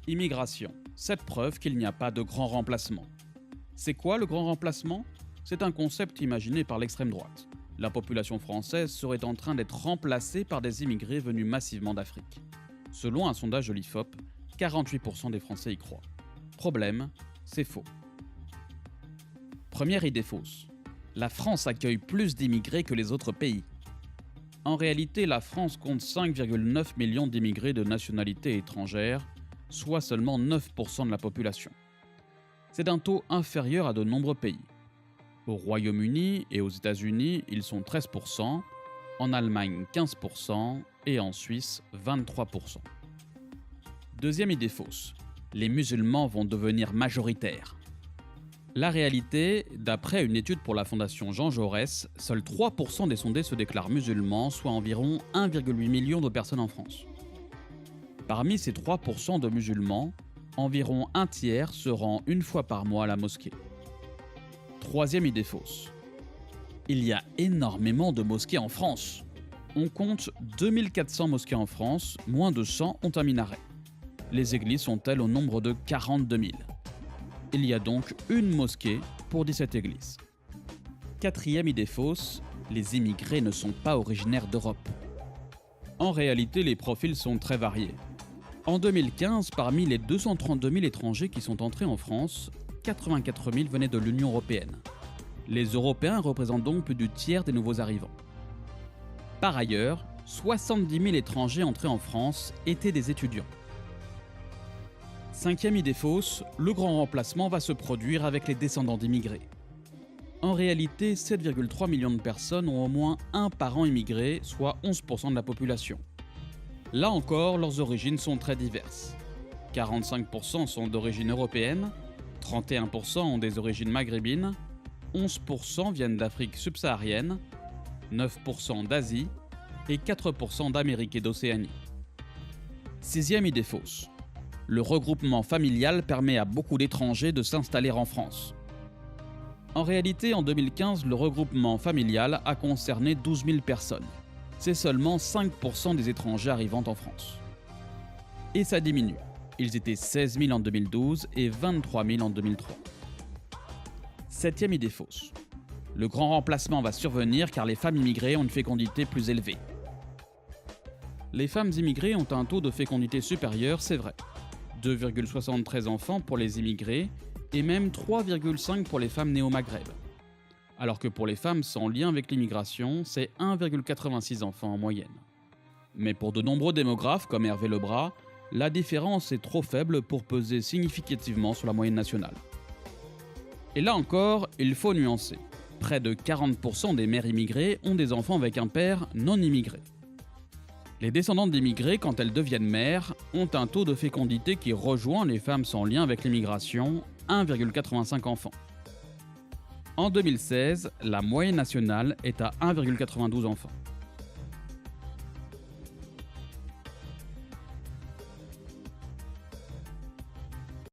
Immigration, cette preuve qu'il n'y a pas de grand remplacement. C'est quoi le grand remplacement? C'est un concept imaginé par l'extrême droite. La population française serait en train d'être remplacée par des immigrés venus massivement d'Afrique. Selon un sondage de l'IFOP, 48% des Français y croient. Problème, c'est faux. Première idée fausse. La France accueille plus d'immigrés que les autres pays. En réalité, la France compte 5,9 millions d'immigrés de nationalité étrangère, soit seulement 9% de la population. C'est un taux inférieur à de nombreux pays. Au Royaume-Uni et aux États-Unis, ils sont 13%, en Allemagne 15% et en Suisse 23%. Deuxième idée fausse. Les musulmans vont devenir majoritaires. La réalité, d'après une étude pour la Fondation Jean Jaurès, seuls 3% des sondés se déclarent musulmans, soit environ 1,8 million de personnes en France. Parmi ces 3% de musulmans, environ un tiers se rend une fois par mois à la mosquée. Troisième idée fausse. Il y a énormément de mosquées en France. On compte 2400 mosquées en France, moins de 100 ont un minaret. Les églises sont-elles au nombre de 42 000. Il y a donc une mosquée pour 17 églises. Quatrième idée fausse, les immigrés ne sont pas originaires d'Europe. En réalité, les profils sont très variés. En 2015, parmi les 232 000 étrangers qui sont entrés en France, 84 000 venaient de l'Union européenne. Les Européens représentent donc plus du tiers des nouveaux arrivants. Par ailleurs, 70 000 étrangers entrés en France étaient des étudiants. Cinquième idée fausse, le grand remplacement va se produire avec les descendants d'immigrés. En réalité, 7,3 millions de personnes ont au moins un parent immigré, soit 11% de la population. Là encore, leurs origines sont très diverses. 45% sont d'origine européenne, 31% ont des origines maghrébines, 11% viennent d'Afrique subsaharienne, 9% d'Asie et 4% d'Amérique et d'Océanie. Sixième idée fausse. Le regroupement familial permet à beaucoup d'étrangers de s'installer en France. En réalité, en 2015, le regroupement familial a concerné 12 000 personnes. C'est seulement 5% des étrangers arrivant en France. Et ça diminue. Ils étaient 16 000 en 2012 et 23 000 en 2003. Septième idée fausse. Le grand remplacement va survenir car les femmes immigrées ont une fécondité plus élevée. Les femmes immigrées ont un taux de fécondité supérieur, c'est vrai. 2,73 enfants pour les immigrés et même 3,5 pour les femmes nées au Maghreb. Alors que pour les femmes sans lien avec l'immigration, c'est 1,86 enfants en moyenne. Mais pour de nombreux démographes comme Hervé Lebras, la différence est trop faible pour peser significativement sur la moyenne nationale. Et là encore, il faut nuancer. Près de 40% des mères immigrées ont des enfants avec un père non immigré. Les descendantes d'immigrés, quand elles deviennent mères, ont un taux de fécondité qui rejoint les femmes sans lien avec l'immigration, 1,85 enfants. En 2016, la moyenne nationale est à 1,92 enfants.